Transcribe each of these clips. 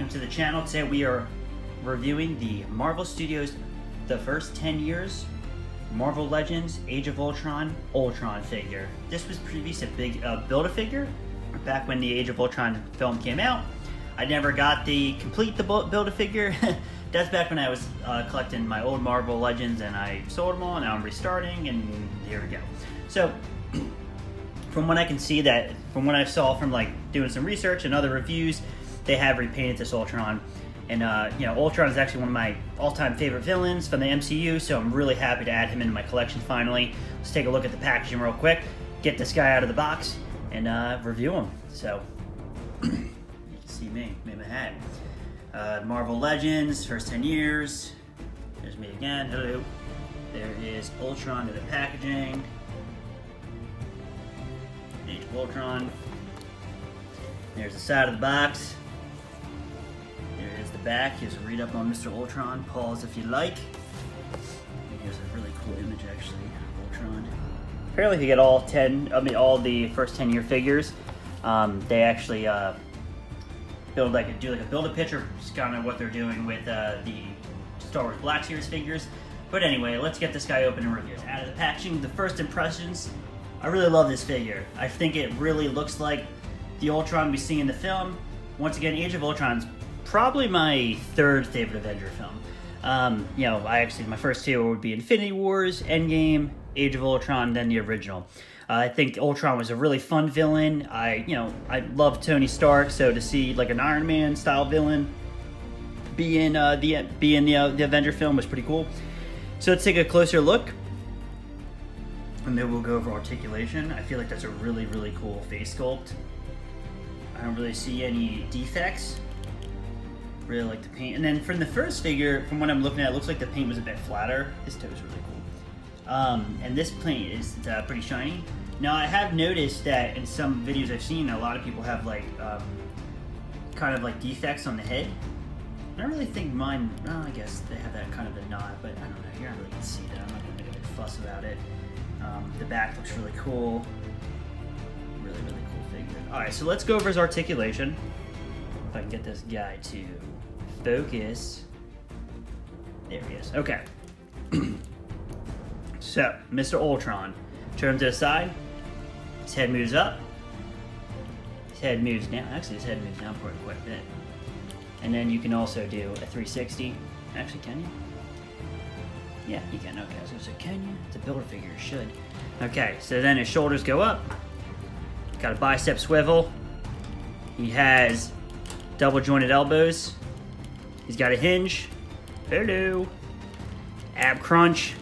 welcome to the channel. Today we are reviewing the Marvel Studios The First 10 Years Marvel Legends Age of Ultron figure. This was previously a big Build-A-Figure back when the Age of Ultron film came out. I never got the Build-A-Figure. That's back when I was collecting my old Marvel Legends and I sold them all. Now I'm restarting and here we go. So from what I can see, from what I saw from like doing some research and other reviews, they have repainted this Ultron. And you know, Ultron is actually one of my all-time favorite villains from the MCU, so I'm really happy to add him into my collection finally. Let's take a look at the packaging real quick, get this guy out of the box, and review him. So, you can see me, made my hat. Marvel Legends, first 10 years. There's me again, hello. There is Ultron to the packaging. Age of Ultron. There's the side of the box. There is the back. Here's a read up on Mr. Ultron. Pause if you like. Here's a really cool image actually of Ultron. Apparently if you get all the first 10-year figures, they actually do like a build-a-picture. It's kind of what they're doing with the Star Wars Black Series figures. But anyway, let's get this guy open and review. Out of the packaging, the first impressions, I really love this figure. I think it really looks like the Ultron we see in the film. Once again, Age of Ultron's probably my third favorite Avenger film. You know, my first two would be Infinity Wars, Endgame, Age of Ultron, then the original. I think Ultron was a really fun villain. I love Tony Stark, so to see like an Iron Man style villain be in the Avenger film was pretty cool. So let's take a closer look, and then we'll go over articulation. I feel like that's a really, really cool face sculpt. I don't really see any defects. Really like the paint. And then from the first figure, from what I'm looking at, it looks like the paint was a bit flatter. His toe is really cool. And this paint is pretty shiny. Now I have noticed that in some videos I've seen, a lot of people have like kind of like defects on the head. I don't really think mine, well, I guess they have that kind of a knot, but I don't know, you don't really get to see that. I'm not gonna make a big fuss about it. The back looks really cool. Really, really cool figure. Alright, so let's go over his articulation. If I can get this guy to focus. There he is. Okay. So, Mr. Ultron. Turn him to the side. His head moves up. His head moves down. Actually, his head moves down quite a bit. And then you can also do a 360. Actually, can you? Yeah, you can. Okay, so can you? It's a Build-A-Figure, you should. Okay, so then his shoulders go up. Got a bicep swivel. He has double jointed elbows. He's got a hinge. Hello. Ab crunch.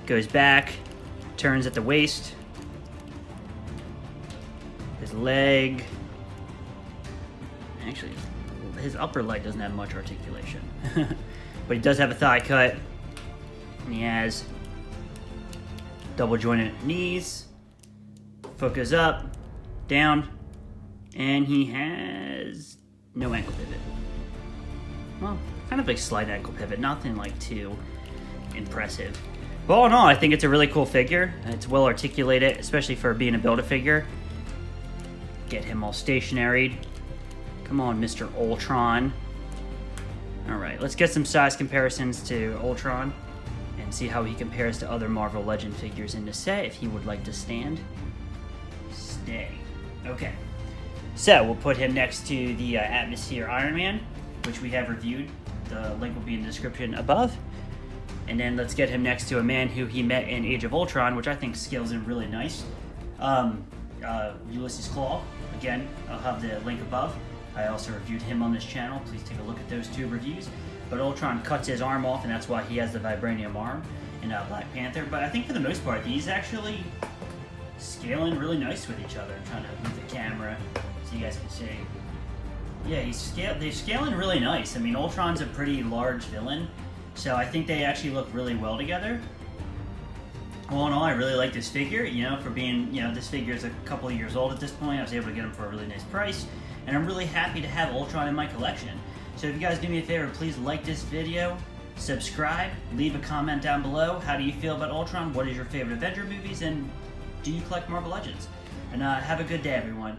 Goes back. Turns at the waist. His leg. Actually, his upper leg doesn't have much articulation. But he does have a thigh cut. And he has double jointed knees. Foot goes up, down, and he has no ankle pivot. Well, kind of a slight ankle pivot, nothing like too impressive. But all in all, I think it's a really cool figure. It's well articulated, especially for being a Build-A-Figure. Get him all stationaried. Come on, Mr. Ultron. Alright, let's get some size comparisons to Ultron and see how he compares to other Marvel Legend figures in the set. If he would like to stand. Stay. Okay. So, we'll put him next to the Atmosphere Iron Man, which we have reviewed. The link will be in the description above. And then let's get him next to a man who he met in Age of Ultron, which I think scales in really nice. Ulysses Claw. Again, I'll have the link above. I also reviewed him on this channel. Please take a look at those two reviews. But Ultron cuts his arm off, and that's why he has the vibranium arm in Black Panther. But I think for the most part, these actually scaling really nice with each other. I'm trying to move the camera so you guys can see. Yeah, they're scaling really nice. I mean, Ultron's a pretty large villain, so I think they actually look really well together. All in all, I really like this figure, you know, for being, you know, this figure is a couple of years old at this point. I was able to get him for a really nice price, and I'm really happy to have Ultron in my collection. So if you guys do me a favor, please like this video, subscribe, leave a comment down below. How do you feel about Ultron? What is your favorite Avenger movies, and do you collect Marvel Legends? And have a good day, everyone.